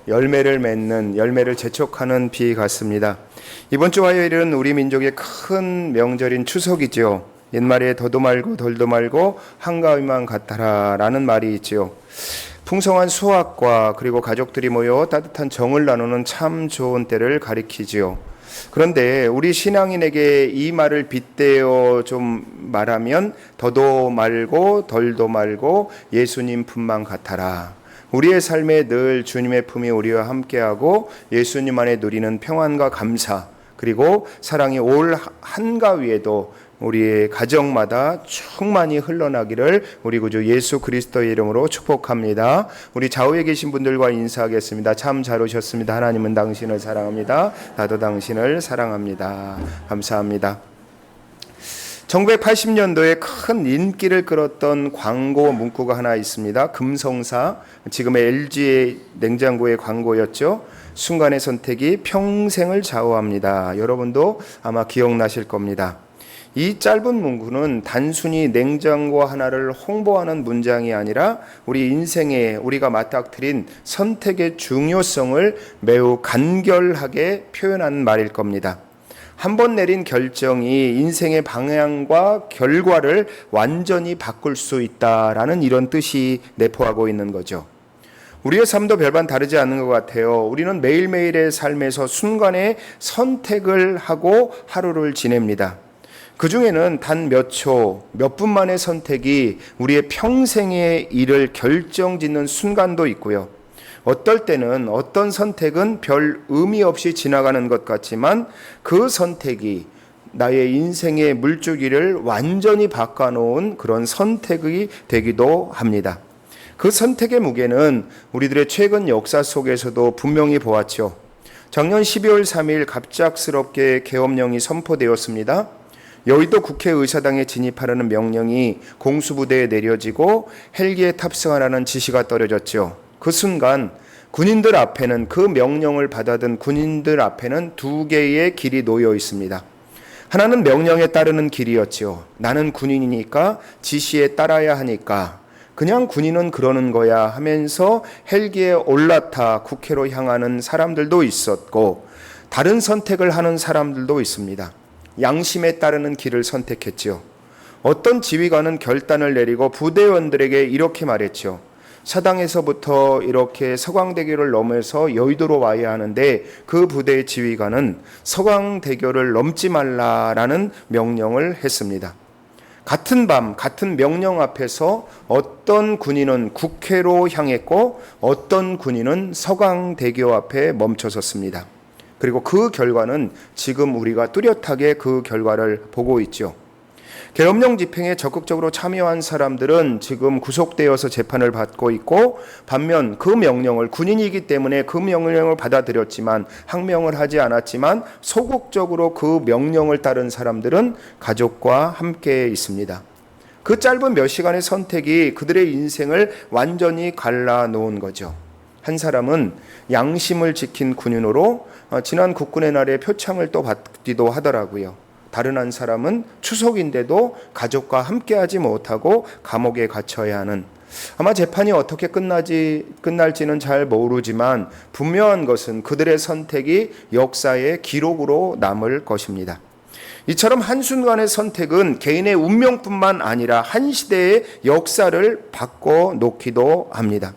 열매를 맺는, 열매를 재촉하는 비 같습니다. 이번 주 화요일은 우리 민족의 큰 명절인 추석이죠. 옛말에 더도 말고 덜도 말고 한가위만 같아라 라는 말이 있죠. 풍성한 수확과 그리고 가족들이 모여 따뜻한 정을 나누는 참 좋은 때를 가리키지요. 그런데 우리 신앙인에게 이 말을 빗대어 좀 말하면 더도 말고 덜도 말고 예수님 품만 같아라. 우리의 삶에 늘 주님의 품이 우리와 함께하고 예수님 안에 누리는 평안과 감사 그리고 사랑이 올 한가위에도 우리의 가정마다 충만히 흘러나기를 우리 구주 예수 그리스도의 이름으로 축복합니다. 우리 좌우에 계신 분들과 인사하겠습니다. 참 잘 오셨습니다. 하나님은 당신을 사랑합니다. 나도 당신을 사랑합니다. 감사합니다. 1980년도에 큰 인기를 끌었던 광고 문구가 하나 있습니다. 금성사, 지금의 LG의 냉장고의 광고였죠. 순간의 선택이 평생을 좌우합니다. 여러분도 아마 기억나실 겁니다. 이 짧은 문구는 단순히 냉장고 하나를 홍보하는 문장이 아니라 우리 인생에 우리가 맞닥뜨린 선택의 중요성을 매우 간결하게 표현한 말일 겁니다. 한 번 내린 결정이 인생의 방향과 결과를 완전히 바꿀 수 있다라는 이런 뜻이 내포하고 있는 거죠. 우리의 삶도 별반 다르지 않은 것 같아요. 우리는 매일매일의 삶에서 순간에 선택을 하고 하루를 지냅니다. 그 중에는 단 몇 초, 몇 분 만의 선택이 우리의 평생의 일을 결정짓는 순간도 있고요. 어떨 때는 어떤 선택은 별 의미 없이 지나가는 것 같지만 그 선택이 나의 인생의 물줄기를 완전히 바꿔놓은 그런 선택이 되기도 합니다. 그 선택의 무게는 우리들의 최근 역사 속에서도 분명히 보았죠. 작년 12월 3일 갑작스럽게 계엄령이 선포되었습니다. 여의도 국회의사당에 진입하라는 명령이 공수부대에 내려지고 헬기에 탑승하라는 지시가 떨어졌죠. 그 순간 군인들 앞에는 그 명령을 받아든 군인들 앞에는 두 개의 길이 놓여 있습니다. 하나는 명령에 따르는 길이었죠. 나는 군인이니까 지시에 따라야 하니까 그냥 군인은 그러는 거야 하면서 헬기에 올라타 국회로 향하는 사람들도 있었고 다른 선택을 하는 사람들도 있습니다. 양심에 따르는 길을 선택했죠. 어떤 지휘관은 결단을 내리고 부대원들에게 이렇게 말했죠. 사당에서부터 이렇게 서강대교를 넘어서 여의도로 와야 하는데 그 부대의 지휘관은 서강대교를 넘지 말라라는 명령을 했습니다. 같은 밤 같은 명령 앞에서 어떤 군인은 국회로 향했고 어떤 군인은 서강대교 앞에 멈춰섰습니다. 그리고 그 결과는 지금 우리가 뚜렷하게 그 결과를 보고 있죠. 계엄령 집행에 적극적으로 참여한 사람들은 지금 구속되어서 재판을 받고 있고 반면 그 명령을 군인이기 때문에 그 명령을 받아들였지만 항명을 하지 않았지만 소극적으로 그 명령을 따른 사람들은 가족과 함께 있습니다. 그 짧은 몇 시간의 선택이 그들의 인생을 완전히 갈라놓은 거죠. 한 사람은 양심을 지킨 군인으로 지난 국군의 날에 표창을 또 받기도 하더라고요. 다른 한 사람은 추석인데도 가족과 함께하지 못하고 감옥에 갇혀야 하는, 아마 재판이 어떻게 끝날지는 잘 모르지만 분명한 것은 그들의 선택이 역사의 기록으로 남을 것입니다. 이처럼 한순간의 선택은 개인의 운명뿐만 아니라 한 시대의 역사를 바꿔놓기도 합니다.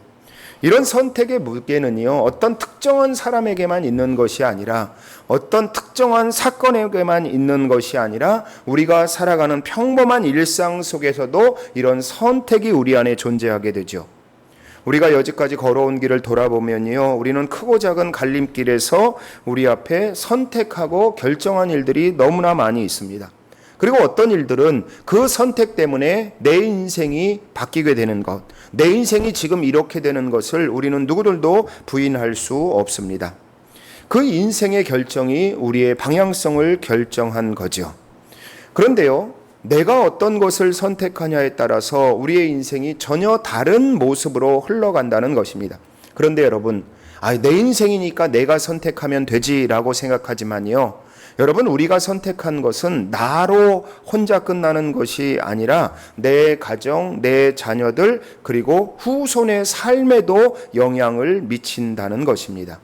이런 선택의 무게는요, 어떤 특정한 사람에게만 있는 것이 아니라 어떤 특정한 사건에게만 있는 것이 아니라 우리가 살아가는 평범한 일상 속에서도 이런 선택이 우리 안에 존재하게 되죠. 우리가 여지까지 걸어온 길을 돌아보면요, 우리는 크고 작은 갈림길에서 우리 앞에 선택하고 결정한 일들이 너무나 많이 있습니다. 그리고 어떤 일들은 그 선택 때문에 내 인생이 바뀌게 되는 것, 내 인생이 지금 이렇게 되는 것을 우리는 누구들도 부인할 수 없습니다. 그 인생의 결정이 우리의 방향성을 결정한 거죠. 그런데요, 내가 어떤 것을 선택하냐에 따라서 우리의 인생이 전혀 다른 모습으로 흘러간다는 것입니다. 그런데 여러분, 내 인생이니까 내가 선택하면 되지라고 생각하지만요. 여러분, 우리가 선택한 것은 나로 혼자 끝나는 것이 아니라 내 가정, 내 자녀들, 그리고 후손의 삶에도 영향을 미친다는 것입니다.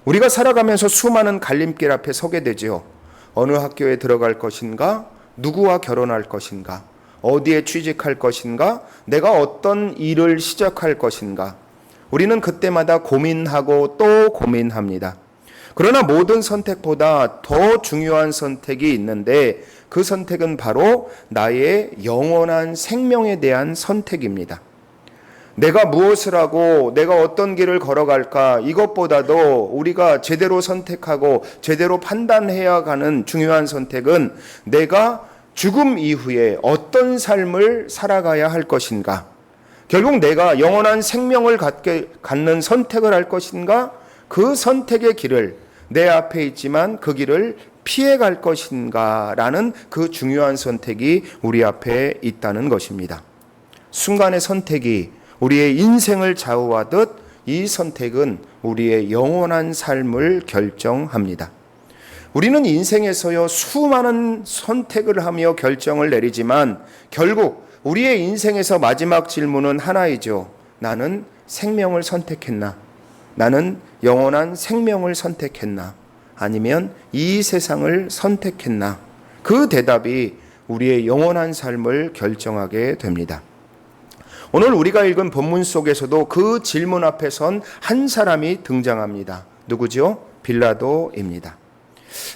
우리가 살아가면서 수많은 갈림길 앞에 서게 되죠. 어느 학교에 들어갈 것인가? 누구와 결혼할 것인가? 어디에 취직할 것인가? 내가 어떤 일을 시작할 것인가? 우리는 그때마다 고민하고 또 고민합니다. 그러나 모든 선택보다 더 중요한 선택이 있는데 그 선택은 바로 나의 영원한 생명에 대한 선택입니다. 내가 무엇을 하고 내가 어떤 길을 걸어갈까, 이것보다도 우리가 제대로 선택하고 제대로 판단해야 하는 중요한 선택은 내가 죽음 이후에 어떤 삶을 살아가야 할 것인가, 결국 내가 영원한 생명을 갖는 선택을 할 것인가, 그 선택의 길을 내 앞에 있지만 그 길을 피해 갈 것인가 라는 그 중요한 선택이 우리 앞에 있다는 것입니다. 순간의 선택이 우리의 인생을 좌우하듯 이 선택은 우리의 영원한 삶을 결정합니다. 우리는 인생에서요, 수많은 선택을 하며 결정을 내리지만 결국 우리의 인생에서 마지막 질문은 하나이죠. 나는 생명을 선택했나? 나는 영원한 생명을 선택했나? 아니면 이 세상을 선택했나? 그 대답이 우리의 영원한 삶을 결정하게 됩니다. 오늘 우리가 읽은 본문 속에서도 그 질문 앞에 선 한 사람이 등장합니다. 누구죠? 빌라도입니다.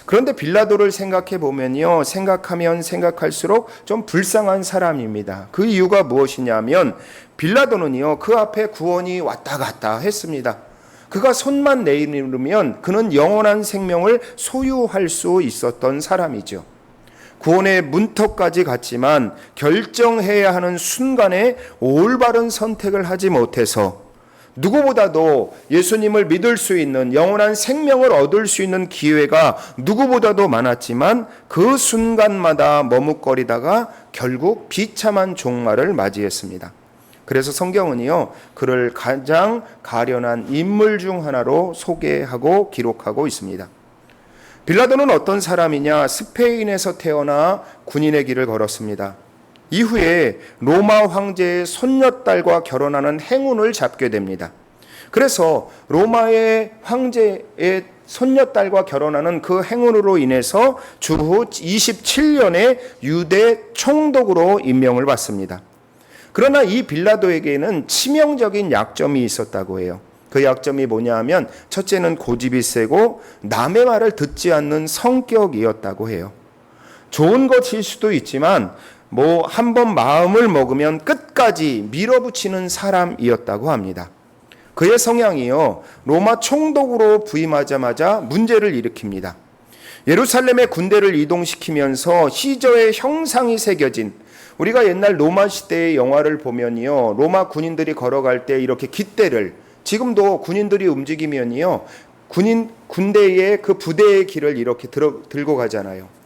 그런데 빌라도를 생각해 보면요, 생각하면 생각할수록 좀 불쌍한 사람입니다. 그 이유가 무엇이냐면 빌라도는요, 그 앞에 구원이 왔다 갔다 했습니다. 그가 손만 내밀으면 그는 영원한 생명을 소유할 수 있었던 사람이죠. 구원의 문턱까지 갔지만 결정해야 하는 순간에 올바른 선택을 하지 못해서 누구보다도 예수님을 믿을 수 있는 영원한 생명을 얻을 수 있는 기회가 누구보다도 많았지만 그 순간마다 머뭇거리다가 결국 비참한 종말을 맞이했습니다. 그래서 성경은요, 그를 가장 가련한 인물 중 하나로 소개하고 기록하고 있습니다. 빌라도는 어떤 사람이냐? 스페인에서 태어나 군인의 길을 걸었습니다. 이후에 로마 황제의 손녀딸과 결혼하는 행운을 잡게 됩니다. 그래서 로마의 황제의 손녀딸과 결혼하는 그 행운으로 인해서 주후 27년에 유대 총독으로 임명을 받습니다. 그러나 이 빌라도에게는 치명적인 약점이 있었다고 해요. 그 약점이 뭐냐 하면 첫째는 고집이 세고 남의 말을 듣지 않는 성격이었다고 해요. 좋은 것일 수도 있지만 한번 마음을 먹으면 끝까지 밀어붙이는 사람이었다고 합니다. 그의 성향이요, 로마 총독으로 부임하자마자 문제를 일으킵니다. 예루살렘에 군대를 이동시키면서 시저의 형상이 새겨진, 우리가 옛날 로마 시대의 영화를 보면요, 로마 군인들이 걸어갈 때 이렇게 깃대를, 지금도 군인들이 움직이면요, 군대의 그 부대의 길을 이렇게 들고 가잖아요.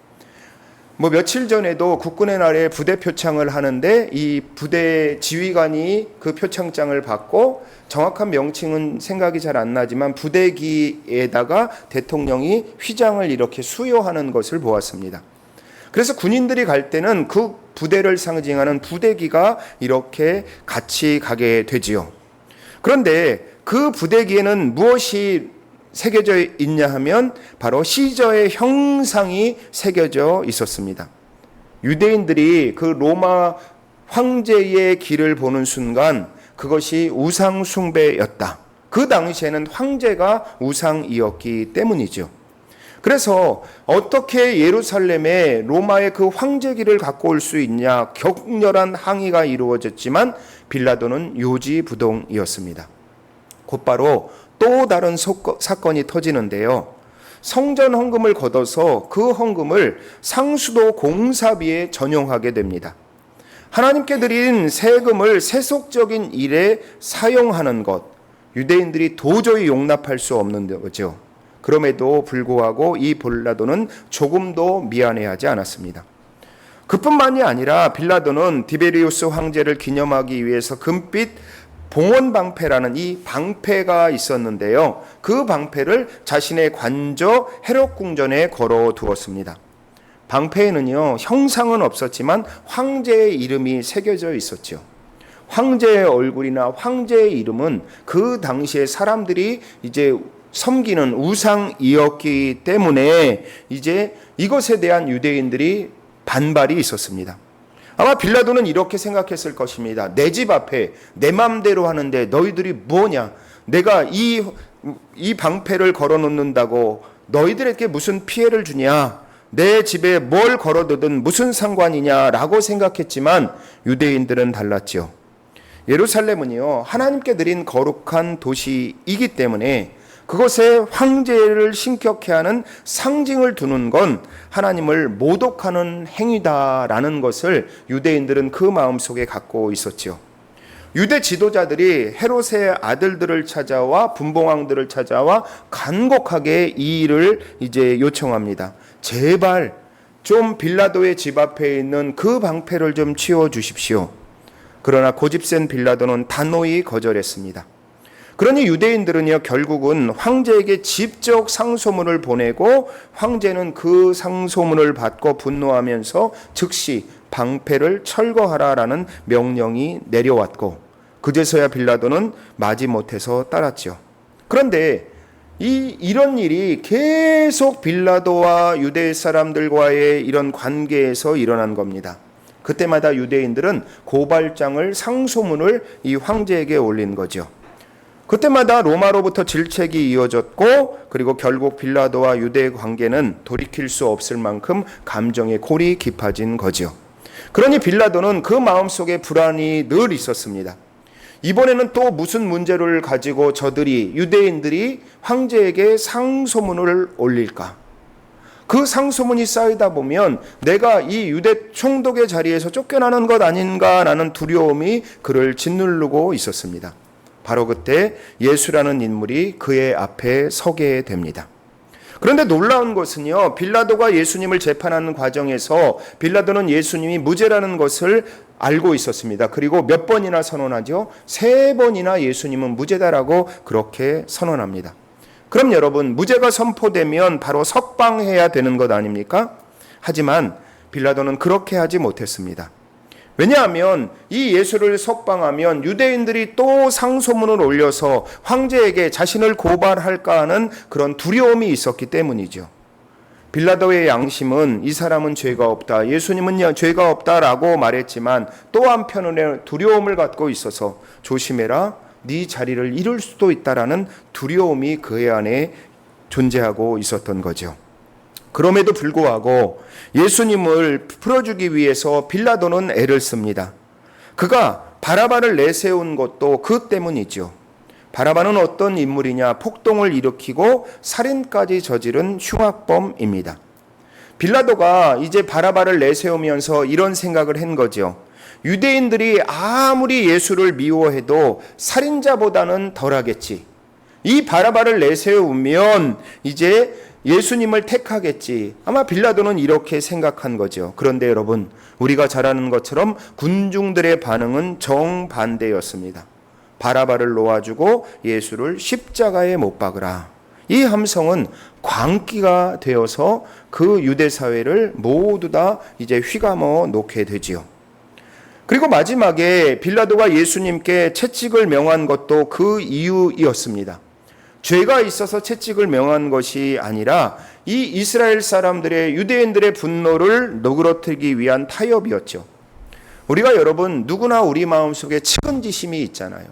며칠 전에도 국군의 날에 부대 표창을 하는데 이 부대 지휘관이 그 표창장을 받고, 정확한 명칭은 생각이 잘 안 나지만 부대기에다가 대통령이 휘장을 이렇게 수여하는 것을 보았습니다. 그래서 군인들이 갈 때는 그 부대를 상징하는 부대기가 이렇게 같이 가게 되지요. 그런데 그 부대기에는 무엇이 새겨져 있냐 하면 바로 시저의 형상이 새겨져 있었습니다. 유대인들이 그 로마 황제의 길을 보는 순간 그것이 우상 숭배였다. 그 당시에는 황제가 우상이었기 때문이죠. 그래서 어떻게 예루살렘에 로마의 그 황제기를 갖고 올 수 있냐, 격렬한 항의가 이루어졌지만 빌라도는 요지부동이었습니다. 곧바로 또 다른 사건이 터지는데요. 성전 헌금을 걷어서 그 헌금을 상수도 공사비에 전용하게 됩니다. 하나님께 드린 세금을 세속적인 일에 사용하는 것, 유대인들이 도저히 용납할 수 없는 거죠. 그럼에도 불구하고 이 빌라도는 조금도 미안해하지 않았습니다. 그뿐만이 아니라 빌라도는 디베리우스 황제를 기념하기 위해서 금빛 봉헌방패라는 이 방패가 있었는데요. 그 방패를 자신의 관저 헤롯 궁전에 걸어 두었습니다. 방패에는요, 형상은 없었지만 황제의 이름이 새겨져 있었죠. 황제의 얼굴이나 황제의 이름은 그 당시에 사람들이 이제 섬기는 우상이었기 때문에 이제 이것에 대한 유대인들이 반발이 있었습니다. 아마 빌라도는 이렇게 생각했을 것입니다. 내 집 앞에 내 맘대로 하는데 너희들이 뭐냐? 내가 이 방패를 걸어 놓는다고 너희들에게 무슨 피해를 주냐? 내 집에 뭘 걸어두든 무슨 상관이냐라고 생각했지만 유대인들은 달랐죠. 예루살렘은요, 하나님께 드린 거룩한 도시이기 때문에 그것에 황제를 신격케 하는 상징을 두는 건 하나님을 모독하는 행위다라는 것을 유대인들은 그 마음속에 갖고 있었죠. 유대 지도자들이 헤롯의 아들들을 찾아와 분봉왕들을 찾아와 간곡하게 이 일을 이제 요청합니다. 제발 좀 빌라도의 집 앞에 있는 그 방패를 좀 치워 주십시오. 그러나 고집센 빌라도는 단호히 거절했습니다. 그러니 유대인들은요, 결국은 황제에게 직접 상소문을 보내고 황제는 그 상소문을 받고 분노하면서 즉시 방패를 철거하라라는 명령이 내려왔고 그제서야 빌라도는 마지못해서 따랐죠. 그런데 이런 일이 계속 빌라도와 유대 사람들과의 이런 관계에서 일어난 겁니다. 그때마다 유대인들은 고발장을 상소문을 이 황제에게 올린 거죠. 그때마다 로마로부터 질책이 이어졌고 그리고 결국 빌라도와 유대의 관계는 돌이킬 수 없을 만큼 감정의 골이 깊어진 거죠. 그러니 빌라도는 그 마음속에 불안이 늘 있었습니다. 이번에는 또 무슨 문제를 가지고 유대인들이 황제에게 상소문을 올릴까? 그 상소문이 쌓이다 보면 내가 이 유대 총독의 자리에서 쫓겨나는 것 아닌가라는 두려움이 그를 짓누르고 있었습니다. 바로 그때 예수라는 인물이 그의 앞에 서게 됩니다. 그런데 놀라운 것은요, 빌라도가 예수님을 재판하는 과정에서 빌라도는 예수님이 무죄라는 것을 알고 있었습니다. 그리고 몇 번이나 선언하죠? 3번이나 예수님은 무죄다라고 그렇게 선언합니다. 그럼 여러분, 무죄가 선포되면 바로 석방해야 되는 것 아닙니까? 하지만 빌라도는 그렇게 하지 못했습니다. 왜냐하면 이 예수를 석방하면 유대인들이 또 상소문을 올려서 황제에게 자신을 고발할까 하는 그런 두려움이 있었기 때문이죠. 빌라도의 양심은 이 사람은 죄가 없다, 예수님은 죄가 없다라고 말했지만 또 한편으로 두려움을 갖고 있어서 조심해라, 네 자리를 잃을 수도 있다라는 두려움이 그의 안에 존재하고 있었던 거죠. 그럼에도 불구하고 예수님을 풀어주기 위해서 빌라도는 애를 씁니다. 그가 바라바를 내세운 것도 그 때문이죠. 바라바는 어떤 인물이냐? 폭동을 일으키고 살인까지 저지른 흉악범입니다. 빌라도가 이제 바라바를 내세우면서 이런 생각을 한 거죠. 유대인들이 아무리 예수를 미워해도 살인자보다는 덜하겠지. 이 바라바를 내세우면 이제 예수님을 택하겠지. 아마 빌라도는 이렇게 생각한 거죠. 그런데 여러분, 우리가 잘 아는 것처럼 군중들의 반응은 정반대였습니다. 바라바를 놓아주고 예수를 십자가에 못 박으라. 이 함성은 광기가 되어서 그 유대 사회를 모두 다 이제 휘감아 놓게 되지요. 그리고 마지막에 빌라도가 예수님께 채찍을 명한 것도 그 이유였습니다. 죄가 있어서 채찍을 명한 것이 아니라 이 이스라엘 사람들의, 유대인들의 분노를 누그러뜨리기 위한 타협이었죠. 우리가 여러분 누구나 우리 마음속에 측은지심이 있잖아요.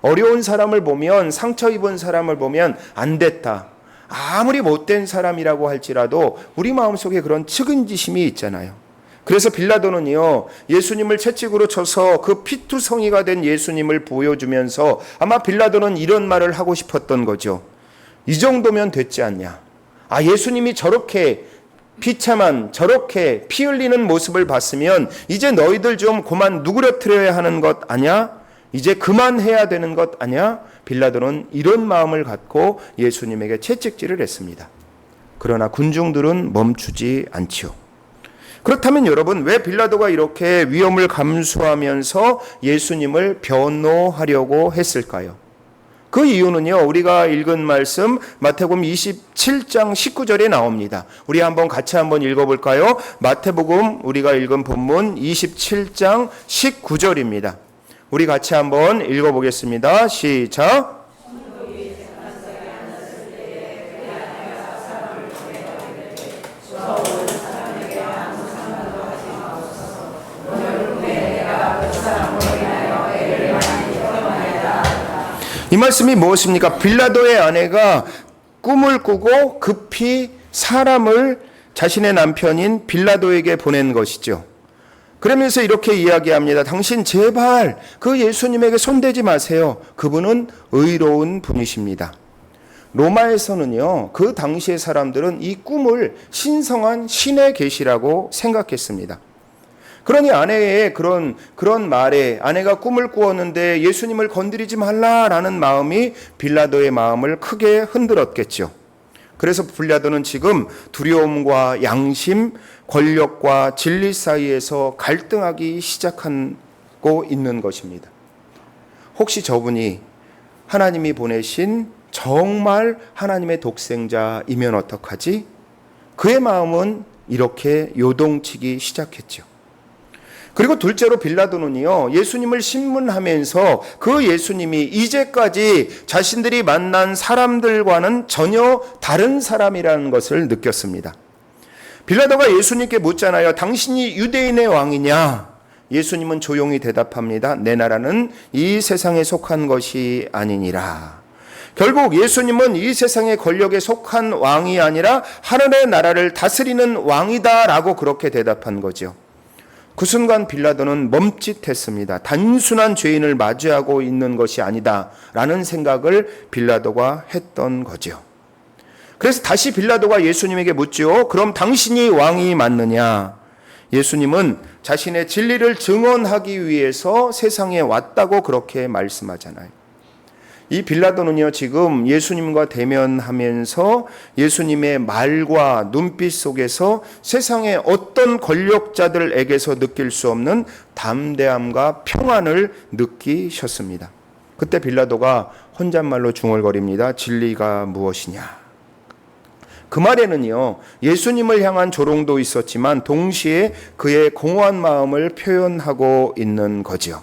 어려운 사람을 보면, 상처 입은 사람을 보면 안 됐다, 아무리 못된 사람이라고 할지라도 우리 마음속에 그런 측은지심이 있잖아요. 그래서 빌라도는요, 예수님을 채찍으로 쳐서 그 피투성이가 된 예수님을 보여주면서 아마 빌라도는 이런 말을 하고 싶었던 거죠. 이 정도면 됐지 않냐? 아, 예수님이 저렇게 비참한, 저렇게 피 흘리는 모습을 봤으면 이제 너희들 좀 그만 누그러뜨려야 하는 것 아냐? 이제 그만해야 되는 것 아냐? 빌라도는 이런 마음을 갖고 예수님에게 채찍질을 했습니다. 그러나 군중들은 멈추지 않지요. 그렇다면 여러분, 왜 빌라도가 이렇게 위험을 감수하면서 예수님을 변호하려고 했을까요? 그 이유는요, 우리가 읽은 말씀 마태복음 27장 19절에 나옵니다. 우리 같이 한번 읽어볼까요? 마태복음 우리가 읽은 본문 27장 19절입니다. 우리 같이 한번 읽어보겠습니다. 시작. 이 말씀이 무엇입니까? 빌라도의 아내가 꿈을 꾸고 급히 사람을 자신의 남편인 빌라도에게 보낸 것이죠. 그러면서 이렇게 이야기합니다. 당신 제발 그 예수님에게 손대지 마세요. 그분은 의로운 분이십니다. 로마에서는요, 그 당시의 사람들은 이 꿈을 신성한 신의 계시라고 생각했습니다. 그러니 아내의 그런 말에, 아내가 꿈을 꾸었는데 예수님을 건드리지 말라라는 마음이 빌라도의 마음을 크게 흔들었겠죠. 그래서 빌라도는 지금 두려움과 양심, 권력과 진리 사이에서 갈등하기 시작하고 있는 것입니다. 혹시 저분이 하나님이 보내신 정말 하나님의 독생자이면 어떡하지? 그의 마음은 이렇게 요동치기 시작했죠. 그리고 둘째로 빌라도는요, 예수님을 신문하면서 그 예수님이 이제까지 자신들이 만난 사람들과는 전혀 다른 사람이라는 것을 느꼈습니다. 빌라도가 예수님께 묻잖아요. 당신이 유대인의 왕이냐? 예수님은 조용히 대답합니다. 내 나라는 이 세상에 속한 것이 아니니라. 결국 예수님은 이 세상의 권력에 속한 왕이 아니라 하늘의 나라를 다스리는 왕이다라고 그렇게 대답한 거죠. 그 순간 빌라도는 멈칫했습니다. 단순한 죄인을 마주하고 있는 것이 아니다라는 생각을 빌라도가 했던 거죠. 그래서 다시 빌라도가 예수님에게 묻죠. 그럼 당신이 왕이 맞느냐? 예수님은 자신의 진리를 증언하기 위해서 세상에 왔다고 그렇게 말씀하잖아요. 이 빌라도는요, 지금 예수님과 대면하면서 예수님의 말과 눈빛 속에서 세상의 어떤 권력자들에게서 느낄 수 없는 담대함과 평안을 느끼셨습니다. 그때 빌라도가 혼잣말로 중얼거립니다. 진리가 무엇이냐? 그 말에는요, 예수님을 향한 조롱도 있었지만 동시에 그의 공허한 마음을 표현하고 있는 거죠.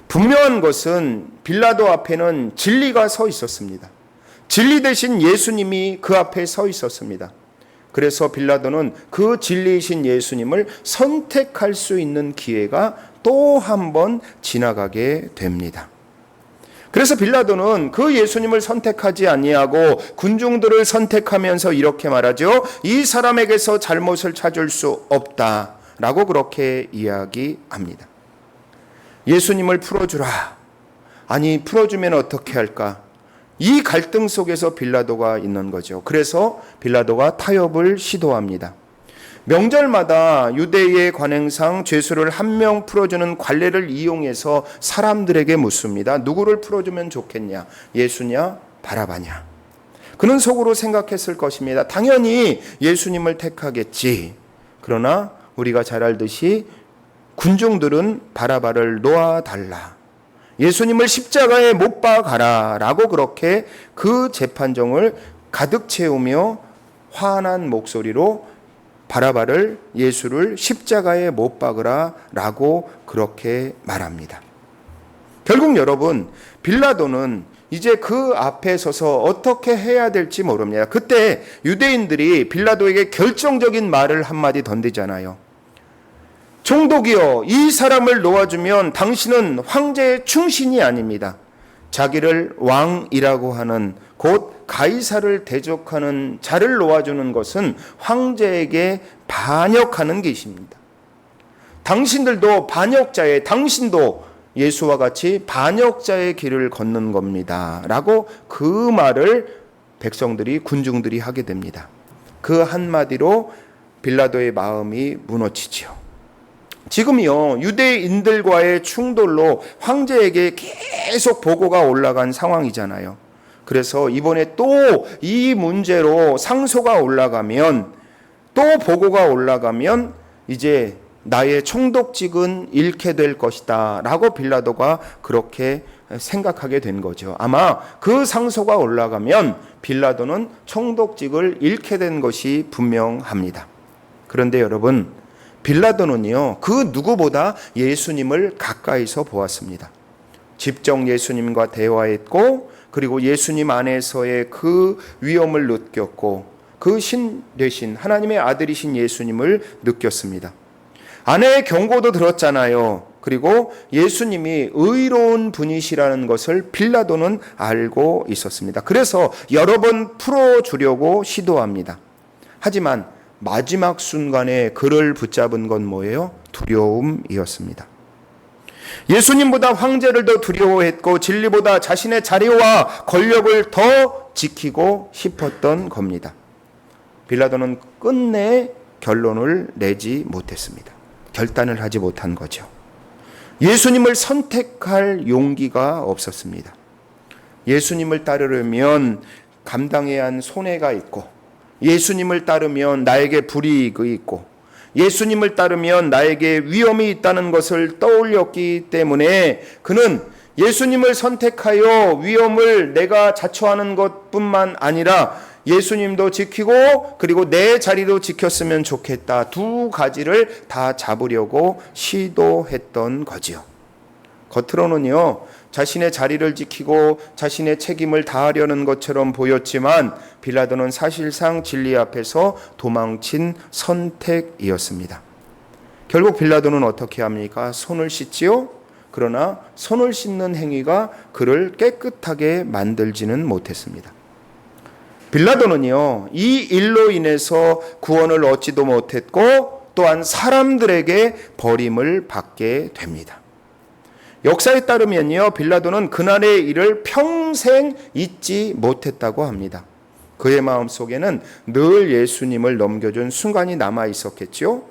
분명한 것은 빌라도 앞에는 진리가 서 있었습니다. 진리 대신 예수님이 그 앞에 서 있었습니다. 그래서 빌라도는 그 진리이신 예수님을 선택할 수 있는 기회가 또 한 번 지나가게 됩니다. 그래서 빌라도는 그 예수님을 선택하지 아니하고 군중들을 선택하면서 이렇게 말하죠. 이 사람에게서 잘못을 찾을 수 없다라고 그렇게 이야기합니다. 예수님을 풀어주라. 아니, 풀어주면 어떻게 할까? 이 갈등 속에서 빌라도가 있는 거죠. 그래서 빌라도가 타협을 시도합니다. 명절마다 유대의 관행상 죄수를 한 명 풀어주는 관례를 이용해서 사람들에게 묻습니다. 누구를 풀어주면 좋겠냐? 예수냐? 바라바냐? 그는 속으로 생각했을 것입니다. 당연히 예수님을 택하겠지. 그러나 우리가 잘 알듯이 군중들은 바라바를 놓아달라. 예수님을 십자가에 못 박아라. 라고 그렇게 그 재판정을 가득 채우며 화난 목소리로 바라바를, 예수를 십자가에 못 박으라 라고 그렇게 말합니다. 결국 여러분, 빌라도는 이제 그 앞에 서서 어떻게 해야 될지 모릅니다. 그때 유대인들이 빌라도에게 결정적인 말을 한마디 던지잖아요. 종독이여, 이 사람을 놓아주면 당신은 황제의 충신이 아닙니다. 자기를 왕이라고 하는, 곧 가이사를 대적하는 자를 놓아주는 것은 황제에게 반역하는 것입니다. 당신들도 반역자의, 당신도 예수와 같이 반역자의 길을 걷는 겁니다. 라고 그 말을 백성들이, 군중들이 하게 됩니다. 그 한마디로 빌라도의 마음이 무너지죠. 지금요, 유대인들과의 충돌로 황제에게 계속 보고가 올라간 상황이잖아요. 그래서 이번에 또 이 문제로 상소가 올라가면, 또 보고가 올라가면 이제 나의 총독직은 잃게 될 것이다 라고 빌라도가 그렇게 생각하게 된 거죠. 아마 그 상소가 올라가면 빌라도는 총독직을 잃게 된 것이 분명합니다. 그런데 여러분, 빌라도는요, 그 누구보다 예수님을 가까이서 보았습니다. 직접 예수님과 대화했고, 그리고 예수님 안에서의 그 위엄을 느꼈고, 그 신 되신 하나님의 아들이신 예수님을 느꼈습니다. 아내의 경고도 들었잖아요. 그리고 예수님이 의로운 분이시라는 것을 빌라도는 알고 있었습니다. 그래서 여러 번 풀어주려고 시도합니다. 하지만 마지막 순간에 그를 붙잡은 건 뭐예요? 두려움이었습니다. 예수님보다 황제를 더 두려워했고 진리보다 자신의 자리와 권력을 더 지키고 싶었던 겁니다. 빌라도는 끝내 결론을 내지 못했습니다. 결단을 하지 못한 거죠. 예수님을 선택할 용기가 없었습니다. 예수님을 따르려면 감당해야 한 손해가 있고, 예수님을 따르면 나에게 불이익이 있고, 예수님을 따르면 나에게 위험이 있다는 것을 떠올렸기 때문에 그는 예수님을 선택하여 위험을 내가 자초하는 것뿐만 아니라 예수님도 지키고 그리고 내 자리도 지켰으면 좋겠다. 두 가지를 다 잡으려고 시도했던 거지요. 겉으로는요, 자신의 자리를 지키고 자신의 책임을 다하려는 것처럼 보였지만 빌라도는 사실상 진리 앞에서 도망친 선택이었습니다. 결국 빌라도는 어떻게 합니까? 손을 씻지요? 그러나 손을 씻는 행위가 그를 깨끗하게 만들지는 못했습니다. 빌라도는요, 이 일로 인해서 구원을 얻지도 못했고 또한 사람들에게 버림을 받게 됩니다. 역사에 따르면요, 빌라도는 그날의 일을 평생 잊지 못했다고 합니다. 그의 마음속에는 늘 예수님을 넘겨준 순간이 남아 있었겠죠.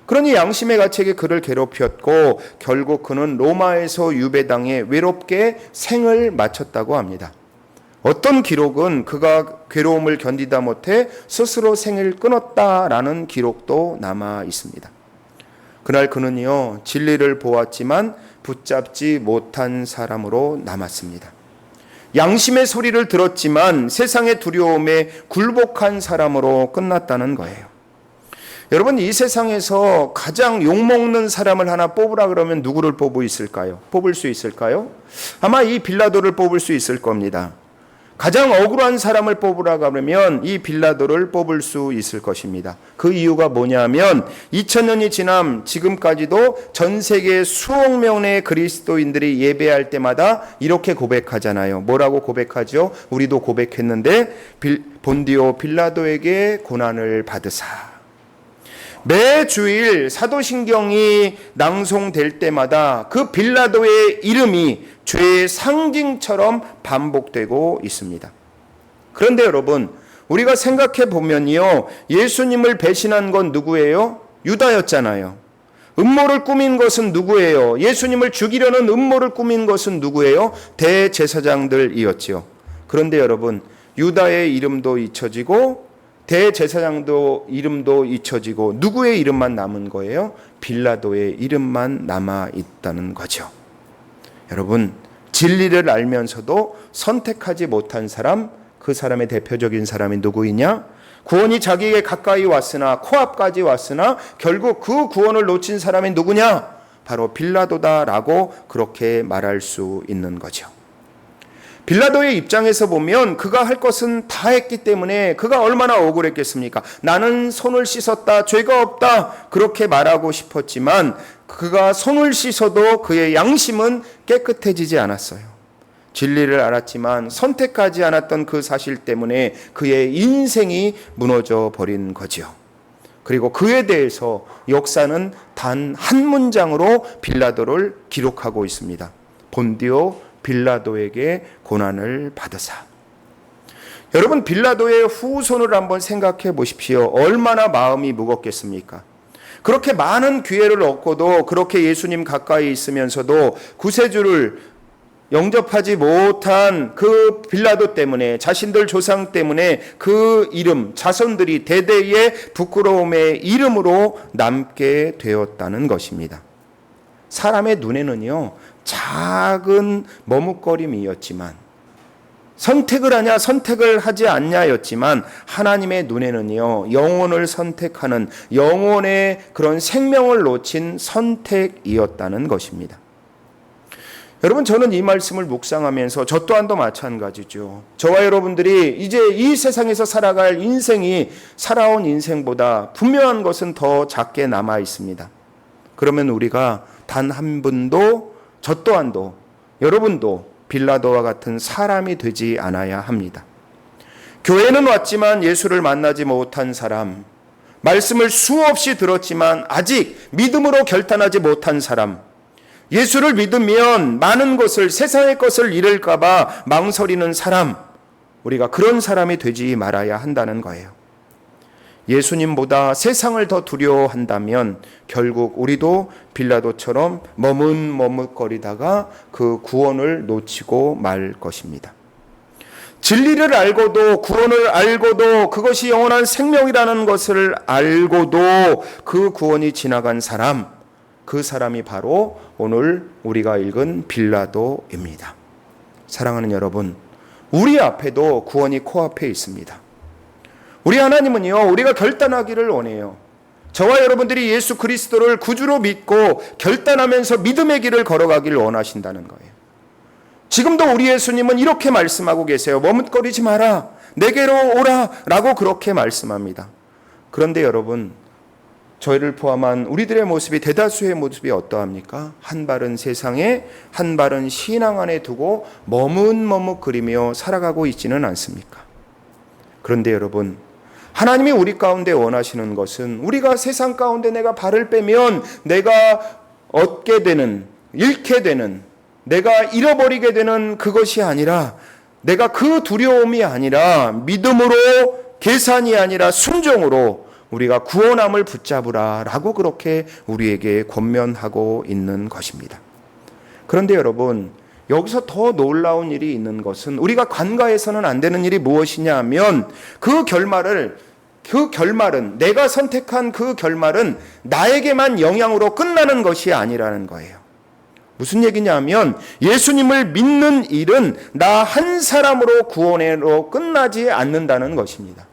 그러니 양심의 가책이 그를 괴롭혔고 결국 그는 로마에서 유배당해 외롭게 생을 마쳤다고 합니다. 어떤 기록은 그가 괴로움을 견디다 못해 스스로 생을 끊었다라는 기록도 남아 있습니다. 그날 그는요, 진리를 보았지만 붙잡지 못한 사람으로 남았습니다. 양심의 소리를 들었지만 세상의 두려움에 굴복한 사람으로 끝났다는 거예요. 여러분, 이 세상에서 가장 욕먹는 사람을 하나 뽑으라 그러면 누구를 뽑을 수 있을까요? 아마 이 빌라도를 뽑을 수 있을 겁니다. 가장 억울한 사람을 뽑으라 그러면 이 빌라도를 뽑을 수 있을 것입니다. 그 이유가 뭐냐면 2000년이 지난 지금까지도 전 세계 수억 명의 그리스도인들이 예배할 때마다 이렇게 고백하잖아요. 뭐라고 고백하죠? 우리도 고백했는데 본디오 빌라도에게 고난을 받으사. 매 주일 사도신경이 낭송될 때마다 그 빌라도의 이름이 죄의 상징처럼 반복되고 있습니다. 그런데 여러분, 우리가 생각해 보면요, 예수님을 배신한 건 누구예요? 유다였잖아요. 음모를 꾸민 것은 누구예요? 예수님을 죽이려는 음모를 꾸민 것은 누구예요? 대제사장들이었지요. 그런데 여러분, 유다의 이름도 잊혀지고 대제사장도 이름도 잊혀지고 누구의 이름만 남은 거예요? 빌라도의 이름만 남아 있다는 거죠. 여러분, 진리를 알면서도 선택하지 못한 사람, 그 사람의 대표적인 사람이 누구이냐? 구원이 자기에게 가까이 왔으나 코앞까지 왔으나 결국 그 구원을 놓친 사람이 누구냐? 바로 빌라도다라고 그렇게 말할 수 있는 거죠. 빌라도의 입장에서 보면 그가 할 것은 다 했기 때문에 그가 얼마나 억울했겠습니까? 나는 손을 씻었다, 죄가 없다 그렇게 말하고 싶었지만 그가 손을 씻어도 그의 양심은 깨끗해지지 않았어요. 진리를 알았지만 선택하지 않았던 그 사실 때문에 그의 인생이 무너져 버린 거죠. 그리고 그에 대해서 역사는 단 한 문장으로 빌라도를 기록하고 있습니다. 본디오 빌라도에게 고난을 받으사. 여러분, 빌라도의 후손을 한번 생각해 보십시오. 얼마나 마음이 무겁겠습니까? 그렇게 많은 기회를 얻고도 그렇게 예수님 가까이 있으면서도 구세주를 영접하지 못한 그 빌라도 때문에, 자신들 조상 때문에 그 이름, 자손들이 대대의 부끄러움의 이름으로 남게 되었다는 것입니다. 사람의 눈에는요, 작은 머뭇거림이었지만, 선택을 하지 않냐였지만, 하나님의 눈에는요, 영혼을 선택하는, 영혼의 그런 생명을 놓친 선택이었다는 것입니다. 여러분, 저는 이 말씀을 묵상하면서 저 또한도 마찬가지죠. 저와 여러분들이 이제 이 세상에서 살아갈 인생이 살아온 인생보다 분명한 것은 더 작게 남아 있습니다. 그러면 우리가 단 한 분도, 저 또한도, 여러분도 빌라도와 같은 사람이 되지 않아야 합니다. 교회는 왔지만 예수를 만나지 못한 사람, 말씀을 수없이 들었지만 아직 믿음으로 결단하지 못한 사람, 예수를 믿으면 많은 것을, 세상의 것을 잃을까 봐 망설이는 사람, 우리가 그런 사람이 되지 말아야 한다는 거예요. 예수님보다 세상을 더 두려워한다면 결국 우리도 빌라도처럼 머뭇머뭇거리다가 그 구원을 놓치고 말 것입니다. 진리를 알고도, 구원을 알고도, 그것이 영원한 생명이라는 것을 알고도 그 구원이 지나간 사람, 그 사람이 바로 오늘 우리가 읽은 빌라도입니다. 사랑하는 여러분, 우리 앞에도 구원이 코앞에 있습니다. 우리 하나님은요, 우리가 결단하기를 원해요. 저와 여러분들이 예수 그리스도를 구주로 믿고 결단하면서 믿음의 길을 걸어가기를 원하신다는 거예요. 지금도 우리 예수님은 이렇게 말씀하고 계세요. 머뭇거리지 마라, 내게로 오라 라고 그렇게 말씀합니다. 그런데 여러분, 저희를 포함한 우리들의 모습이, 대다수의 모습이 어떠합니까? 한 발은 세상에, 한 발은 신앙 안에 두고 머뭇머뭇거리며 살아가고 있지는 않습니까? 그런데 여러분, 하나님이 우리 가운데 원하시는 것은 우리가 세상 가운데 내가 발을 빼면 내가 얻게 되는, 잃게 되는, 내가 잃어버리게 되는 그것이 아니라, 내가 그 두려움이 아니라 믿음으로, 계산이 아니라 순종으로 우리가 구원함을 붙잡으라 라고 그렇게 우리에게 권면하고 있는 것입니다. 그런데 여러분, 여기서 더 놀라운 일이 있는 것은, 우리가 간과해서는 안 되는 일이 무엇이냐 하면, 그 결말은, 내가 선택한 그 결말은 나에게만 영향으로 끝나는 것이 아니라는 거예요. 무슨 얘기냐 하면, 예수님을 믿는 일은 나 한 사람으로 구원으로 끝나지 않는다는 것입니다.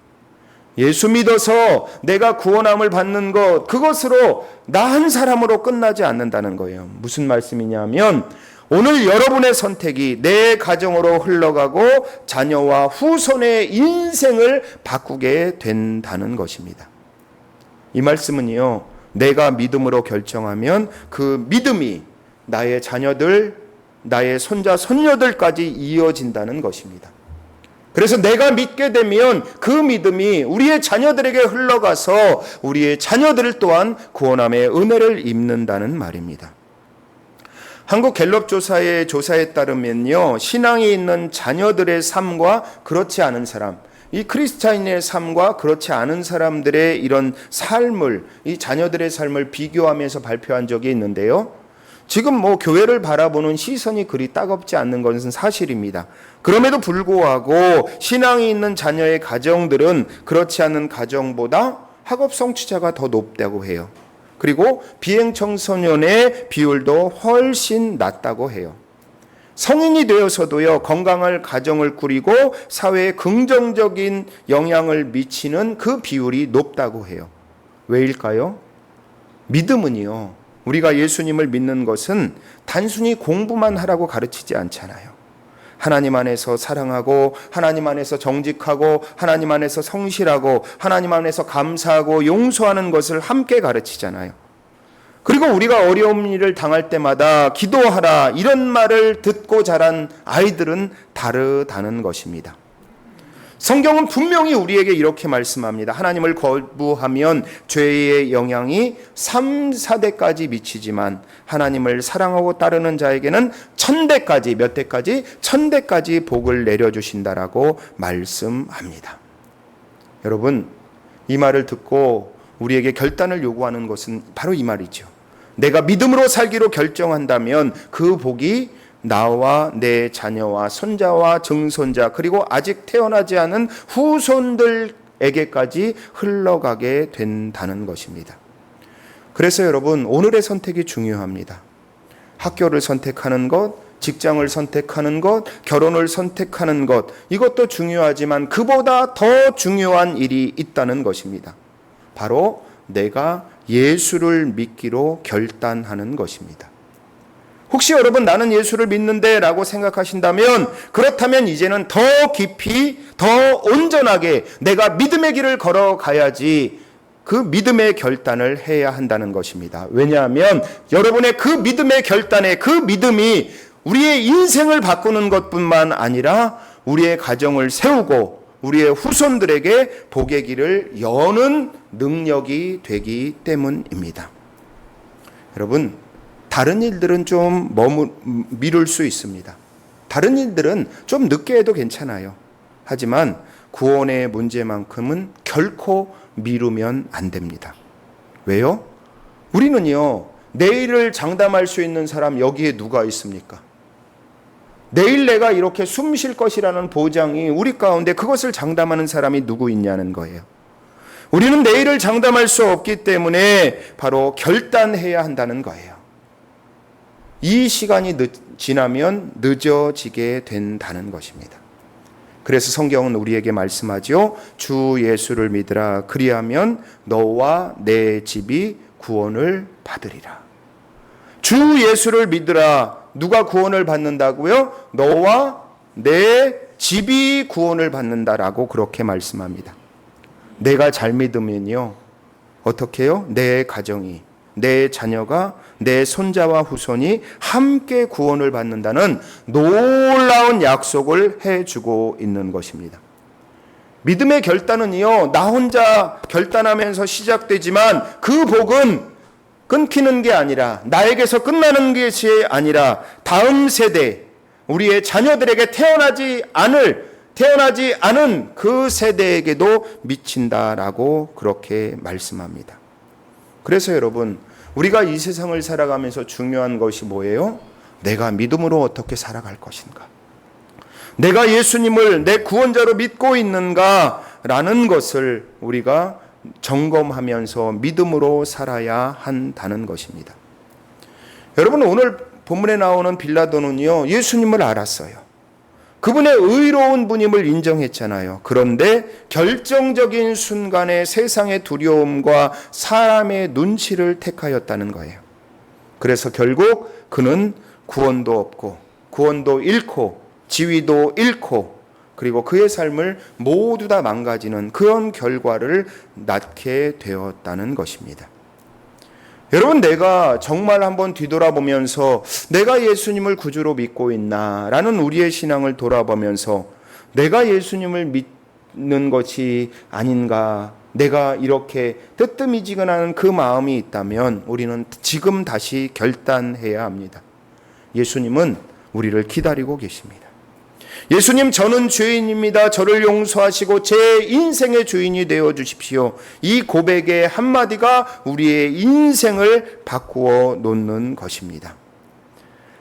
예수 믿어서 내가 구원함을 받는 것, 그것으로 나 한 사람으로 끝나지 않는다는 거예요. 무슨 말씀이냐면, 오늘 여러분의 선택이 내 가정으로 흘러가고 자녀와 후손의 인생을 바꾸게 된다는 것입니다. 이 말씀은요, 내가 믿음으로 결정하면 그 믿음이 나의 자녀들, 나의 손자, 손녀들까지 이어진다는 것입니다. 그래서 내가 믿게 되면 그 믿음이 우리의 자녀들에게 흘러가서 우리의 자녀들 또한 구원함의 은혜를 입는다는 말입니다. 한국 갤럽 조사의 조사에 따르면요, 신앙이 있는 자녀들의 삶과 그렇지 않은 사람, 이 크리스찬인의 삶과 그렇지 않은 사람들의 이런 삶을, 이 자녀들의 삶을 비교하면서 발표한 적이 있는데요. 지금 교회를 바라보는 시선이 그리 따갑지 않는 것은 사실입니다. 그럼에도 불구하고 신앙이 있는 자녀의 가정들은 그렇지 않은 가정보다 학업 성취자가 더 높다고 해요. 그리고 비행청소년의 비율도 훨씬 낮다고 해요. 성인이 되어서도요, 건강한 가정을 꾸리고 사회에 긍정적인 영향을 미치는 그 비율이 높다고 해요. 왜일까요? 믿음은요, 우리가 예수님을 믿는 것은 단순히 공부만 하라고 가르치지 않잖아요. 하나님 안에서 사랑하고, 하나님 안에서 정직하고, 하나님 안에서 성실하고, 하나님 안에서 감사하고 용서하는 것을 함께 가르치잖아요. 그리고 우리가 어려운 일을 당할 때마다 기도하라, 이런 말을 듣고 자란 아이들은 다르다는 것입니다. 성경은 분명히 우리에게 이렇게 말씀합니다. 하나님을 거부하면 죄의 영향이 3, 4대까지 미치지만 하나님을 사랑하고 따르는 자에게는 1000대까지, 몇 대까지? 1000대까지 복을 내려주신다라고 말씀합니다. 여러분, 이 말을 듣고 우리에게 결단을 요구하는 것은 바로 이 말이죠. 내가 믿음으로 살기로 결정한다면 그 복이 나와 내 자녀와 손자와 증손자 그리고 아직 태어나지 않은 후손들에게까지 흘러가게 된다는 것입니다. 그래서 여러분, 오늘의 선택이 중요합니다. 학교를 선택하는 것, 직장을 선택하는 것, 결혼을 선택하는 것, 이것도 중요하지만 그보다 더 중요한 일이 있다는 것입니다. 바로 내가 예수를 믿기로 결단하는 것입니다. 혹시 여러분, 나는 예수를 믿는데 라고 생각하신다면, 그렇다면 이제는 더 깊이, 더 온전하게 내가 믿음의 길을 걸어가야지 그 믿음의 결단을 해야 한다는 것입니다. 왜냐하면 여러분의 그 믿음의 결단에 그 믿음이 우리의 인생을 바꾸는 것뿐만 아니라 우리의 가정을 세우고 우리의 후손들에게 복의 길을 여는 능력이 되기 때문입니다. 여러분, 다른 일들은 좀 미룰 수 있습니다. 다른 일들은 좀 늦게 해도 괜찮아요. 하지만 구원의 문제만큼은 결코 미루면 안 됩니다. 왜요? 우리는요, 내일을 장담할 수 있는 사람 여기에 누가 있습니까? 내일 내가 이렇게 숨 쉴 것이라는 보장이 우리 가운데 그것을 장담하는 사람이 누구 있냐는 거예요. 우리는 내일을 장담할 수 없기 때문에 바로 결단해야 한다는 거예요. 이 시간이 지나면 늦어지게 된다는 것입니다. 그래서 성경은 우리에게 말씀하죠. 주 예수를 믿으라. 그리하면 너와 내 집이 구원을 받으리라. 주 예수를 믿으라. 누가 구원을 받는다고요? 너와 내 집이 구원을 받는다라고 그렇게 말씀합니다. 내가 잘 믿으면요, 어떻게 해요? 내 가정이, 내 자녀가, 내 손자와 후손이 함께 구원을 받는다는 놀라운 약속을 해주고 있는 것입니다. 믿음의 결단은요, 나 혼자 결단하면서 시작되지만 그 복은 끊기는 게 아니라, 나에게서 끝나는 것이 아니라 다음 세대, 우리의 자녀들에게 태어나지 않은 그 세대에게도 미친다라고 그렇게 말씀합니다. 그래서 여러분, 우리가 이 세상을 살아가면서 중요한 것이 뭐예요? 내가 믿음으로 어떻게 살아갈 것인가? 내가 예수님을 내 구원자로 믿고 있는가라는 것을 우리가 점검하면서 믿음으로 살아야 한다는 것입니다. 여러분, 오늘 본문에 나오는 빌라도는요, 예수님을 알았어요. 그분의 의로운 분임을 인정했잖아요. 그런데 결정적인 순간에 세상의 두려움과 사람의 눈치를 택하였다는 거예요. 그래서 결국 그는 구원도 없고, 구원도 잃고, 지위도 잃고, 그리고 그의 삶을 모두 다 망가지는 그런 결과를 낳게 되었다는 것입니다. 여러분, 내가 정말 한번 뒤돌아보면서 내가 예수님을 구주로 믿고 있나라는 우리의 신앙을 돌아보면서 내가 예수님을 믿는 것이 아닌가, 내가 이렇게 뜨뜻미지근한 그 마음이 있다면 우리는 지금 다시 결단해야 합니다. 예수님은 우리를 기다리고 계십니다. 예수님, 저는 죄인입니다. 저를 용서하시고 제 인생의 주인이 되어 주십시오. 이 고백의 한마디가 우리의 인생을 바꾸어 놓는 것입니다.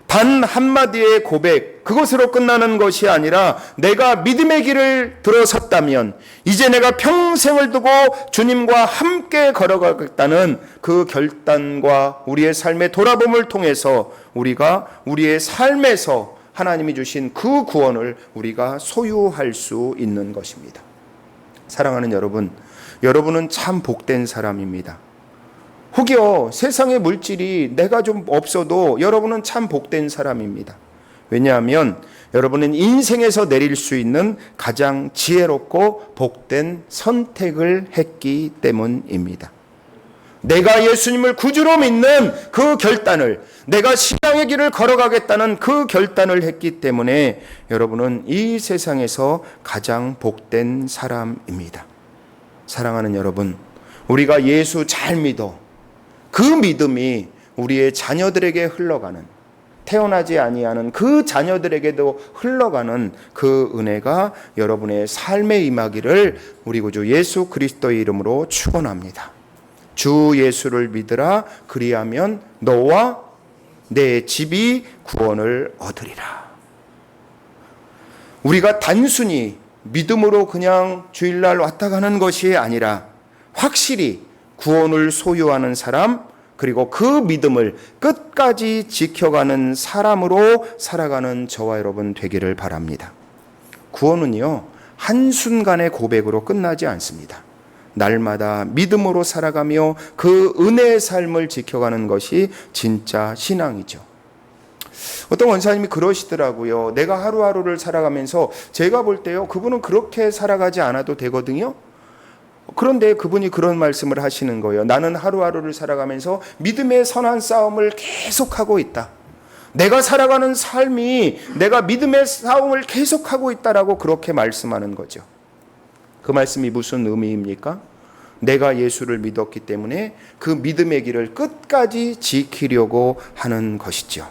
단 한마디의 고백, 그것으로 끝나는 것이 아니라 내가 믿음의 길을 들어섰다면 이제 내가 평생을 두고 주님과 함께 걸어가겠다는 그 결단과 우리의 삶의 돌아봄을 통해서 우리가 우리의 삶에서 하나님이 주신 그 구원을 우리가 소유할 수 있는 것입니다. 사랑하는 여러분, 여러분은 참 복된 사람입니다. 혹여 세상의 물질이 내가 좀 없어도 여러분은 참 복된 사람입니다. 왜냐하면 여러분은 인생에서 내릴 수 있는 가장 지혜롭고 복된 선택을 했기 때문입니다. 내가 예수님을 구주로 믿는 그 결단을, 내가 신앙의 길을 걸어가겠다는 그 결단을 했기 때문에 여러분은 이 세상에서 가장 복된 사람입니다. 사랑하는 여러분, 우리가 예수 잘 믿어 그 믿음이 우리의 자녀들에게 흘러가는, 태어나지 아니하는 그 자녀들에게도 흘러가는 그 은혜가 여러분의 삶에 임하기를 우리 구주 예수 그리스도의 이름으로 축원합니다. 주 예수를 믿으라. 그리하면 너와 내 집이 구원을 얻으리라. 우리가 단순히 믿음으로 그냥 주일날 왔다 가는 것이 아니라 확실히 구원을 소유하는 사람, 그리고 그 믿음을 끝까지 지켜가는 사람으로 살아가는 저와 여러분 되기를 바랍니다. 구원은요, 한순간의 고백으로 끝나지 않습니다. 날마다 믿음으로 살아가며 그 은혜의 삶을 지켜가는 것이 진짜 신앙이죠. 어떤 원사님이 그러시더라고요. 내가 하루하루를 살아가면서 제가 볼 때요, 그분은 그렇게 살아가지 않아도 되거든요. 그런데 그분이 그런 말씀을 하시는 거예요. 나는 하루하루를 살아가면서 믿음의 선한 싸움을 계속하고 있다. 내가 살아가는 삶이 내가 믿음의 싸움을 계속하고 있다라고 그렇게 말씀하는 거죠. 그 말씀이 무슨 의미입니까? 내가 예수를 믿었기 때문에 그 믿음의 길을 끝까지 지키려고 하는 것이죠.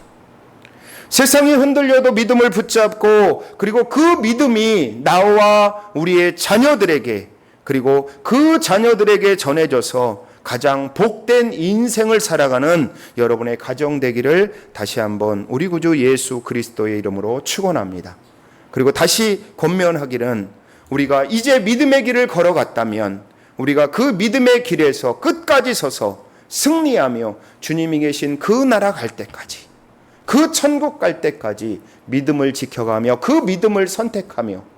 세상이 흔들려도 믿음을 붙잡고, 그리고 그 믿음이 나와 우리의 자녀들에게, 그리고 그 자녀들에게 전해져서 가장 복된 인생을 살아가는 여러분의 가정 되기를 다시 한번 우리 구주 예수 그리스도의 이름으로 축원합니다. 그리고 다시 권면하기는, 우리가 이제 믿음의 길을 걸어갔다면 우리가 그 믿음의 길에서 끝까지 서서 승리하며 주님이 계신 그 나라 갈 때까지, 그 천국 갈 때까지 믿음을 지켜가며 그 믿음을 선택하며,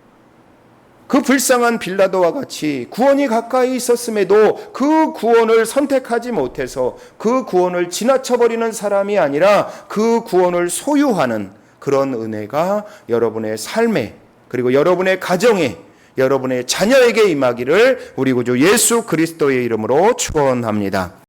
그 불쌍한 빌라도와 같이 구원이 가까이 있었음에도 그 구원을 선택하지 못해서 그 구원을 지나쳐버리는 사람이 아니라 그 구원을 소유하는 그런 은혜가 여러분의 삶에, 그리고 여러분의 가정에, 여러분의 자녀에게 임하기를 우리 구주 예수 그리스도의 이름으로 축원합니다.